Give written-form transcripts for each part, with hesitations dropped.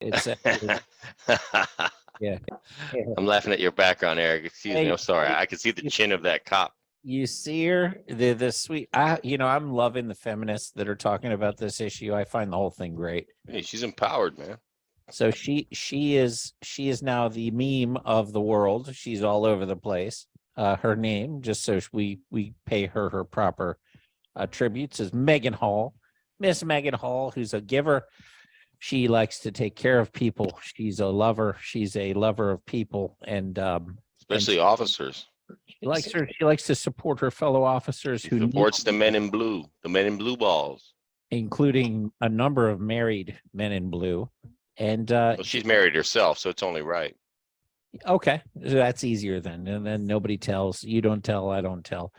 It's yeah. I'm laughing at your background, Eric. Excuse me. Hey, I'm sorry. I can see the chin of that cop. you see her, the sweet. I'm loving the feminists that are talking about this issue. I find the whole thing great. Hey, she's empowered, man. So she is now the meme of the world. She's all over the place. Her name, just so we pay her proper tributes, is Maegan Hall, Miss Maegan Hall, who's a giver. She likes to take care of people. She's a lover. She's a lover of people, and Especially officers. she likes to support her fellow officers She who need, supports the men in blue, the men in blue balls. including a number of married men in blue. And Well, she's married herself, so it's only right. okay, that's easier then. And then nobody tells. You don't tell. I don't tell.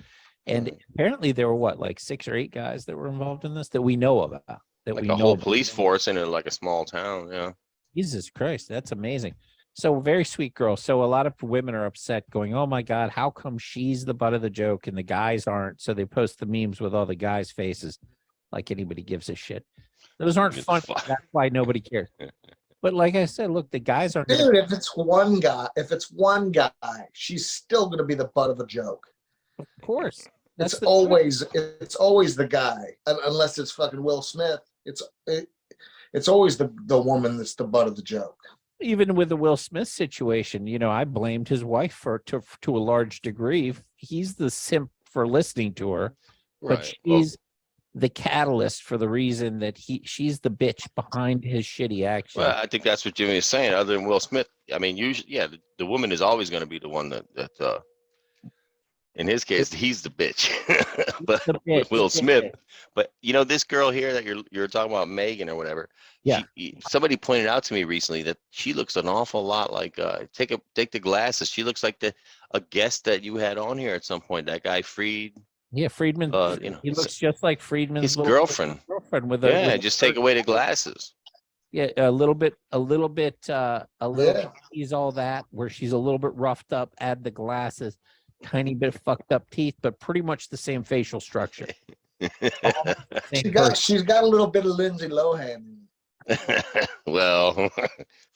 And apparently there were what, like 6 or 8 guys that were involved in this that we know about. That Like we a know whole about. police force in like a small town. Yeah. Jesus Christ, that's amazing. So very sweet girl. So a lot of women are upset, going, "Oh my God, how come she's the butt of the joke and the guys aren't?" So they post the memes with all the guys' faces, like anybody gives a shit. Those aren't fun. That's why nobody cares. But like I said, look, the guys aren't going Dude, to. if it's one guy, she's still gonna be the butt of the joke. Of course, It's that's the always the guy, unless it's fucking Will Smith. It's always the woman that's the butt of the joke. even with the Will Smith situation. I blamed his wife to a large degree. He's the simp for listening to her, but Right. she's the catalyst for the reason that she's the bitch behind his shitty action. Well, I think that's what Jimmy is saying. Other than Will Smith, I mean, usually, yeah, the woman is always going to be the one that in his case, he's the bitch. But The bitch. with Will Smith, but this girl here that you're talking about, Megan or whatever. Yeah. Somebody pointed out to me recently that she looks an awful lot like take the glasses. She looks like a guest that you had on here at some point. That guy Freed. Yeah, Friedman. He looks just like Friedman's his little girlfriend. with Yeah, just take away the glasses. Yeah, a little bit. She's all that where she's a little bit roughed up. Add the glasses, tiny bit of fucked up teeth, but pretty much the same facial structure. She's got a little bit of Lindsay Lohan. Well,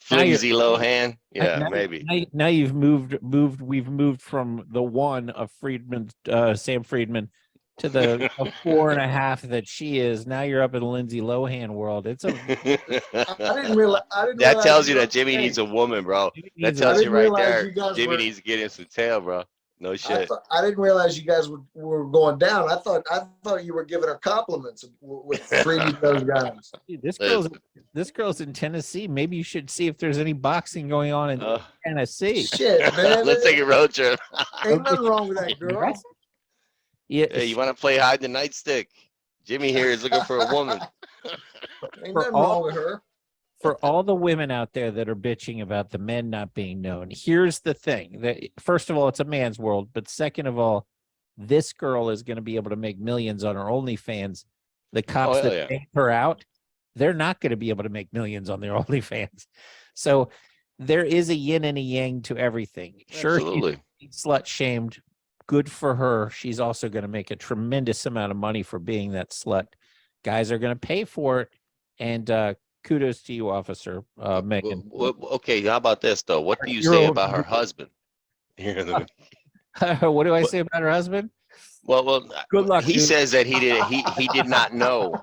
flimsy Lohan, yeah, maybe. Now you've moved. We've moved from the one of Friedman, Sam Friedman, to the 4.5 that she is. Now you're up in Lindsay Lohan world. It's a. I didn't realize. That tells you that Jimmy needs a woman, bro. That tells you right there. Jimmy needs to get him some tail, bro. No shit. I didn't realize you guys were going down. I thought you were giving her compliments with treating those guys. This girl's in Tennessee. Maybe you should see if there's any boxing going on in Tennessee. Shit, man. Let's take a road trip. Ain't nothing wrong with that girl. Yeah. Hey, you want to play hide the nightstick? Jimmy here is looking for a woman. Ain't nothing wrong with her. For all the women out there that are bitching about the men not being known, here's the thing: that first of all, it's a man's world, but second of all, this girl is going to be able to make millions on her OnlyFans. The cops that take her out, they're not going to be able to make millions on their OnlyFans. So there is a yin and a yang to everything. Sure, she's slut shamed. Good for her. She's also going to make a tremendous amount of money for being that slut. Guys are going to pay for it, and kudos to you, Officer Megan. Okay, how about this though? What do you say about her husband? What do I say about her husband? Well, good luck. He says that he did not know.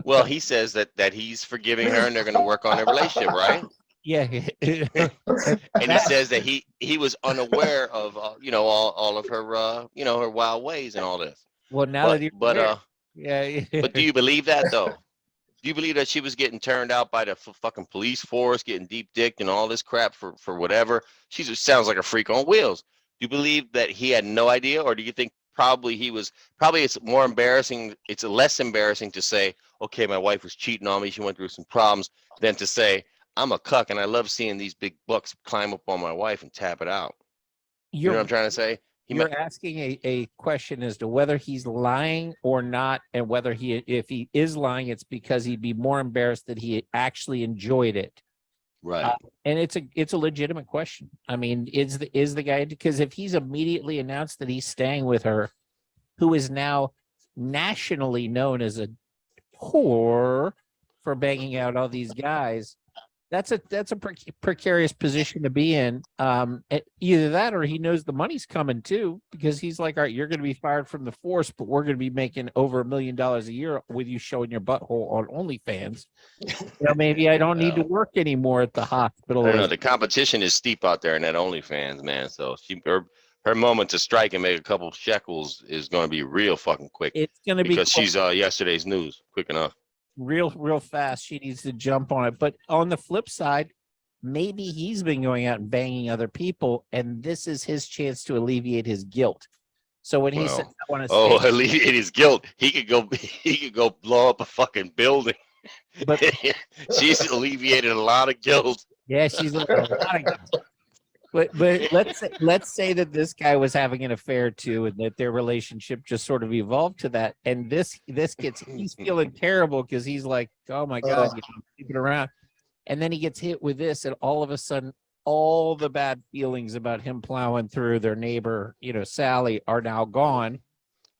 Well, he says that he's forgiving her and they're going to work on their relationship, right? Yeah. And he says that he was unaware of all of her her wild ways and all this. Well, now yeah. But do you believe that though? Do you believe that she was getting turned out by the fucking police force, getting deep dicked and all this crap for whatever? She just sounds like a freak on wheels. Do you believe that he had no idea, or do you think probably it's more embarrassing? It's less embarrassing to say, okay, my wife was cheating on me, she went through some problems, than to say, I'm a cuck and I love seeing these big bucks climb up on my wife and tap it out. You know what I'm trying to say? You're asking a question as to whether he's lying or not, and whether if he is lying, it's because he'd be more embarrassed that he actually enjoyed it. Right. And it's a legitimate question. I mean, is the guy, because if he's immediately announced that he's staying with her, who is now nationally known as a whore for banging out all these guys, That's a precarious position to be in. Either that or he knows the money's coming too, because he's like, all right, you're going to be fired from the force, but we're going to be making over $1 million a year with you showing your butthole on OnlyFans. Maybe I don't need to work anymore at the hospital. I don't know. The competition is steep out there in that OnlyFans, man. So her moment to strike and make a couple shekels is going to be real fucking quick. It's going to be because she's yesterday's news, quick enough. Real fast. She needs to jump on it. But on the flip side, maybe he's been going out and banging other people, and this is his chance to alleviate his guilt. So when he says, "I want to," alleviate his guilt, he could go blow up a fucking building. But she's alleviated a lot of guilt. Yeah, she's a lot of guilt. But let's say that this guy was having an affair too, and that their relationship just sort of evolved to that. And he's feeling terrible because he's like, oh my God, keep it around. And then he gets hit with this, and all of a sudden, all the bad feelings about him plowing through their neighbor, Sally, are now gone,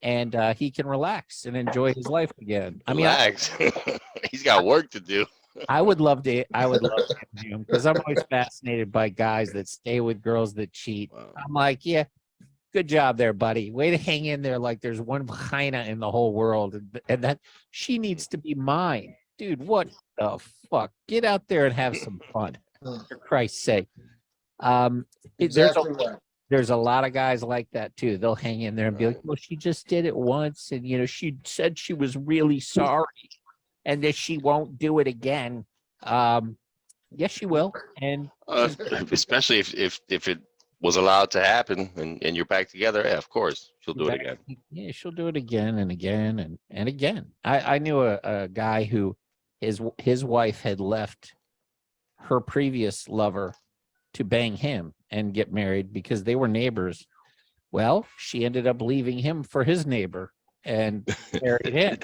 and he can relax and enjoy his life again. Relax. He's got work to do. I would love to interview him because I'm always fascinated by guys that stay with girls that cheat. Wow. I'm like, yeah, good job there, buddy. Way to hang in there like there's one China in the whole world, and that she needs to be mine. Dude, what the fuck? Get out there and have some fun, for Christ's sake. There's a lot of guys like that too. They'll hang in there and be like, well, she just did it once, and she said she was really sorry, and that she won't do it again. Yes, she will. And especially if it was allowed to happen and you're back together, yeah, of course she'll do it again. Yeah, she'll do it again and again and again. I knew a guy who his wife had left her previous lover to bang him and get married because they were neighbors. Well, she ended up leaving him for his neighbor and married him.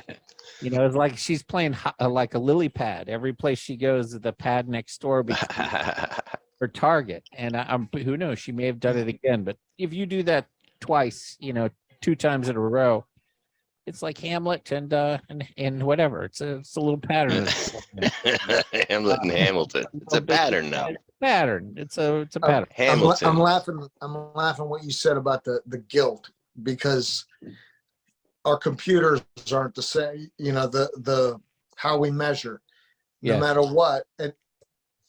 It's like she's playing like a lily pad. Every place she goes, the pad next door becomes her target. And who knows? She may have done it again. But if you do that twice, 2 times in a row, it's like Hamlet and whatever. It's a little pattern. Hamlet and Hamilton. It's a pattern now. Pattern. It's a pattern. Hamilton. I'm laughing what you said about the guilt, because our computers aren't the same, the how we measure, no matter what. And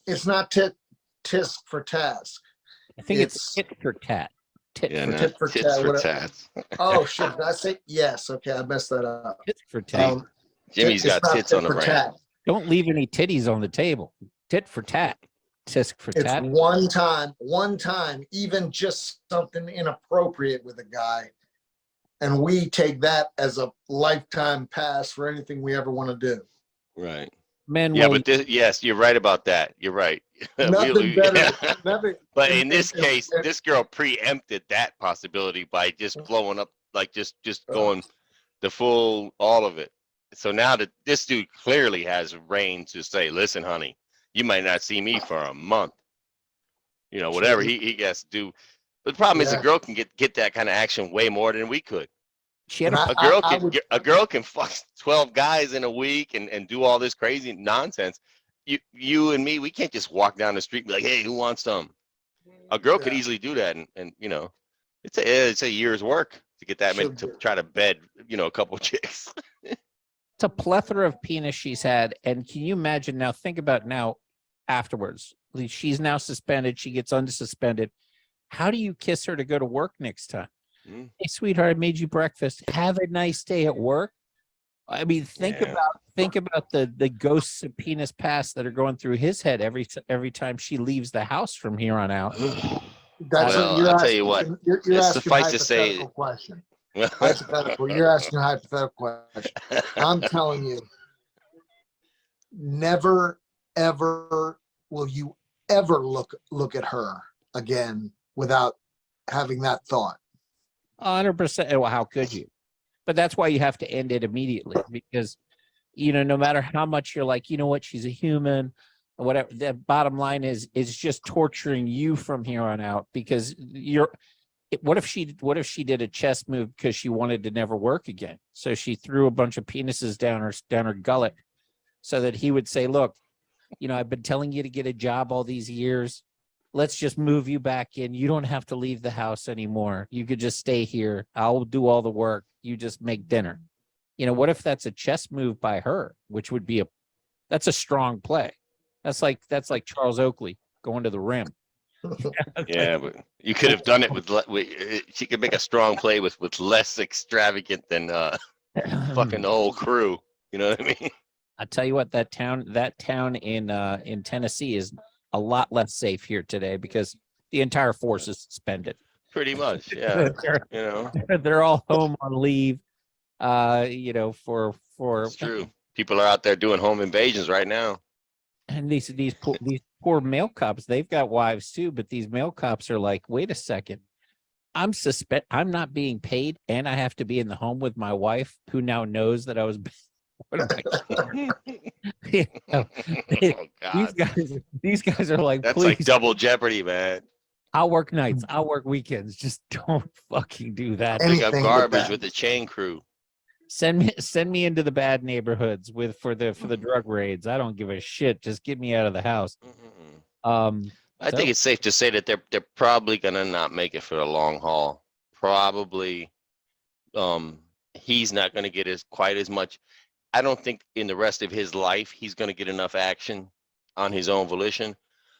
it's not tisk for task. I think it's tit for tat. Tit for tat. Oh shit! Did I say yes? Okay, I messed that up. Tit for tat. Jimmy's got tits on the brain. Don't leave any titties on the table. Tit for tat. Tisk for tat. It's one time, even just something inappropriate with a guy, and we take that as a lifetime pass for anything we ever want to do. Right. Men. Yeah, but yes, you're right about that. You're right. Nothing better. Nothing, but in this case, this girl preempted that possibility by just blowing up, like just going the full, all of it. So now that this dude clearly has reign to say, listen, honey, you might not see me for a month. Whatever he has to do. But the problem is, a girl can get that kind of action way more than we could. A girl can fuck 12 guys in a week and do all this crazy nonsense. You and me, we can't just walk down the street and be like, hey, who wants some? A girl could easily do that, and it's a year's work to get that to try to bed a couple of chicks. It's a plethora of penis she's had, and can you imagine now? Think about now afterwards. She's now suspended. She gets unsuspended. How do you kiss her to go to work next time? Hey, sweetheart, I made you breakfast. Have a nice day at work. I mean, think about the ghosts of penis past that are going through his head every time she leaves the house from here on out. I'll tell you what. You're suffice to say, question. Hypothetical. You're asking a hypothetical question. I'm telling you, never ever will you ever look at her again without having that thought. 100%. Well, how could you? But that's why you have to end it immediately, because no matter how much you're like, what, she's a human or whatever, the bottom line is just torturing you from here on out, because what if she did a chest move because she wanted to never work again? So she threw a bunch of penises down her gullet so that he would say, look, You know, I've been telling you to get a job all these years. Let's just move you back in. You don't have to leave the house anymore. You could just stay here. I'll do all the work. You just make dinner. You know, what if that's a chess move by her, which would be that's a strong play. That's like Charles Oakley going to the rim. Yeah, but you could have done it with she could make a strong play with less extravagant than fucking the whole crew. You know what I mean? I tell you what, that town in Tennessee is a lot less safe here today because the entire force is suspended. Pretty much, yeah. You know, They're all home on leave. You know, for it's true. People are out there doing home invasions right now. And these poor male cops, they've got wives too, but these male cops are like, wait a second, I'm not being paid, and I have to be in the home with my wife, who now knows that I was. What am I? You know, Oh, these guys are like, that's please, like double jeopardy, man. I'll work nights, I'll work weekends. Just don't fucking do that. Pick up Anything but garbage that. with the chain crew. Send me into the bad neighborhoods for the drug raids. I don't give a shit. Just get me out of the house. I think it's safe to say that they're probably gonna not make it for the long haul. Probably, he's not gonna get quite as much. I don't think in the rest of his life he's gonna get enough action on his own volition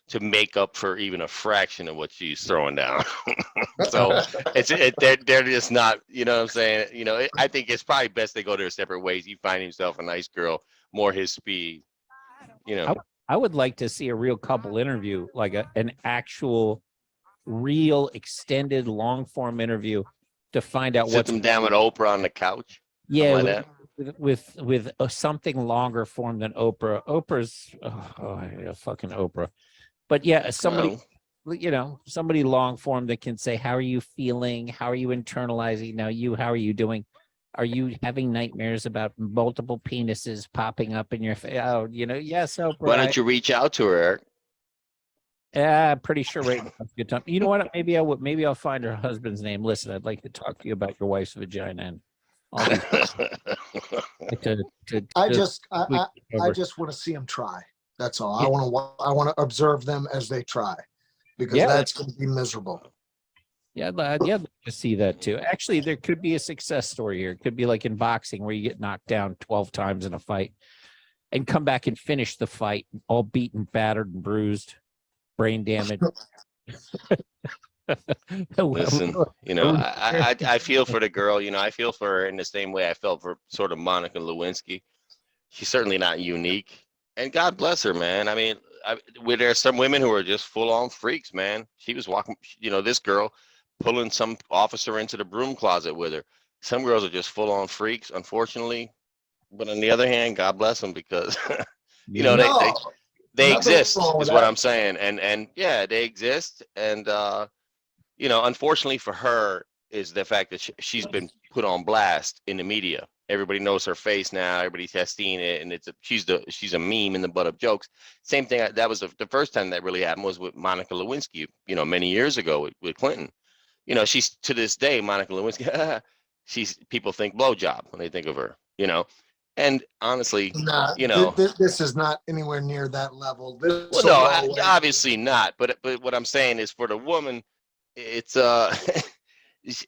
to make up for even a fraction of what she's throwing down. So they're just not, you know what I'm saying? You know, I think it's probably best they go their separate ways. He find himself a nice girl, more his speed, you know. I would like to see a real couple interview, like an actual real extended long form interview to find out Sit them down with Oprah on the couch. Yeah, like with something longer form than Oprah. Oprah's fucking Oprah. But yeah, somebody, you know, somebody long form that can say, how are you feeling? How are you internalizing? Now how are you doing? Are you having nightmares about multiple penises popping up in your face? Oh, you know, yes, Oprah. Why don't you reach out to her, Eric? Yeah, I'm pretty sure right now is a good time. You know what? Maybe I'll find her husband's name. Listen, I'd like to talk to you about your wife's vagina and all these I just want to see them try. That's all. Yeah. I want to observe them as they try, because that's going to be miserable. Yeah, I'd like to see that too. Actually, there could be a success story here. It could be like in boxing where you get knocked down 12 times in a fight and come back and finish the fight all beaten, battered, and bruised, brain damage. Listen, you know, I feel for the girl. You know, I feel for her in the same way I felt for sort of Monica Lewinsky. She's certainly not unique, and God bless her, man. I mean, there are some women who are just full-on freaks, man. She was walking, you know, this girl pulling some officer into the broom closet with her. Some girls are just full-on freaks, unfortunately. But on the other hand, God bless them, because you know they exist, is what I'm saying, and yeah, they exist, and you know, unfortunately for her is the fact that she's been put on blast in the media. Everybody knows her face now. Everybody has seen it, and she's a meme in the butt of jokes. Same thing. That was the first time that really happened was with Monica Lewinsky. You know, many years ago with Clinton. You know, she's to this day Monica Lewinsky. People think blowjob when they think of her. You know, and honestly, you know, this is not anywhere near that level. Well, no, obviously not. But what I'm saying is, for the woman, it's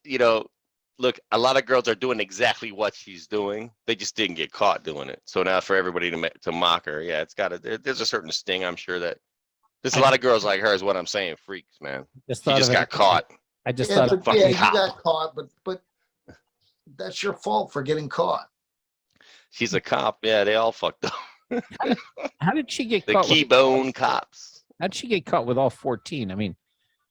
you know. Look, a lot of girls are doing exactly what she's doing. They just didn't get caught doing it. So now for everybody to mock her, yeah, there's a certain sting. I'm sure that there's a lot of girls like her, is what I'm saying. Freaks, man. She just got caught. I just thought, you got caught, but that's your fault for getting caught. She's a cop. Yeah, they all fucked up. How did she get the caught? The Keybone cops. How'd she get caught with all 14? I mean,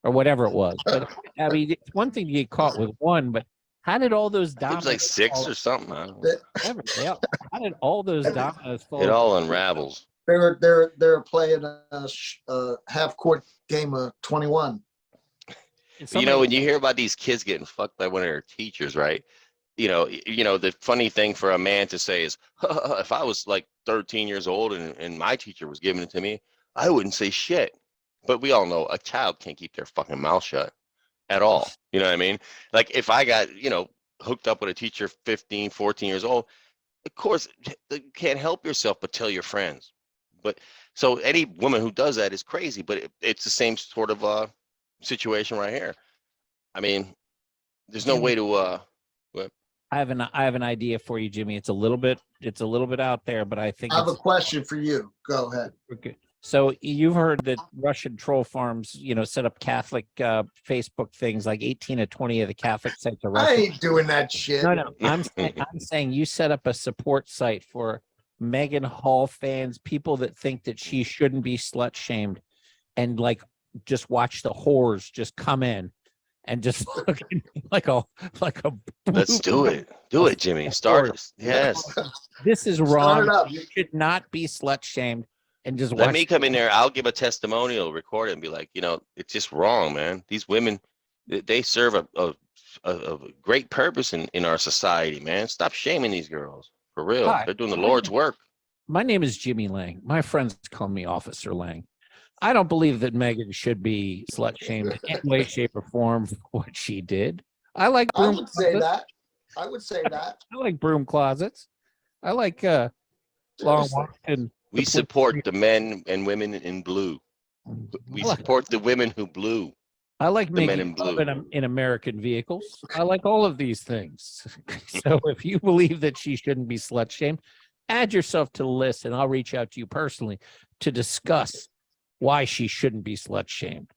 or whatever it was. But I mean, it's one thing to get caught with one, but how did all those dominoes? It was like 6 or something. I don't know. How did all those dominoes fall? It all unravels. They're playing a half-court game of 21. You know, when you hear about these kids getting fucked by one of their teachers, right? You know, the funny thing for a man to say is, if I was like 13 years old and my teacher was giving it to me, I wouldn't say shit. But we all know a child can't keep their fucking mouth shut at all. You know what I mean? Like if I got, you know, hooked up with a teacher 15, 14 years old, of course, you can't help yourself but tell your friends. But so any woman who does that is crazy. But it's the same sort of situation right here. I mean, there's no way to. I have an idea for you, Jimmy. It's a little bit out there, but I think I have a it's question for you. Go ahead. okay. So you've heard that Russian troll farms, set up Catholic Facebook things, like 18 to 20 of the Catholic sites are I Russian. ain't doing that shit. No. I'm saying you set up a support site for Maegan Hall fans, people that think that she shouldn't be slut shamed, and like just watch the whores just come in and just like a Let's do it. Do it, Jimmy. Start it. Yes. This is Start wrong. it up. You should not be slut shamed, and just Let watch. me come in there. I'll give a testimonial, record it, and be like, it's just wrong, man. These women, they serve a great purpose in our society, man. Stop shaming these girls. For real. Hi. They're doing the Lord's work. My name is Jimmy Lang. My friends call me Officer Lang. I don't believe that Megan should be slut shamed in any way, shape, or form for what she did. I like I broom would say closets. that. I would say that. I like broom closets. I like long Seriously. walks and We support the men and women in blue. We support the women who blew. I like the men making in love in American vehicles. I like all of these things. So if you believe that she shouldn't be slut shamed, add yourself to the list, and I'll reach out to you personally to discuss why she shouldn't be slut shamed.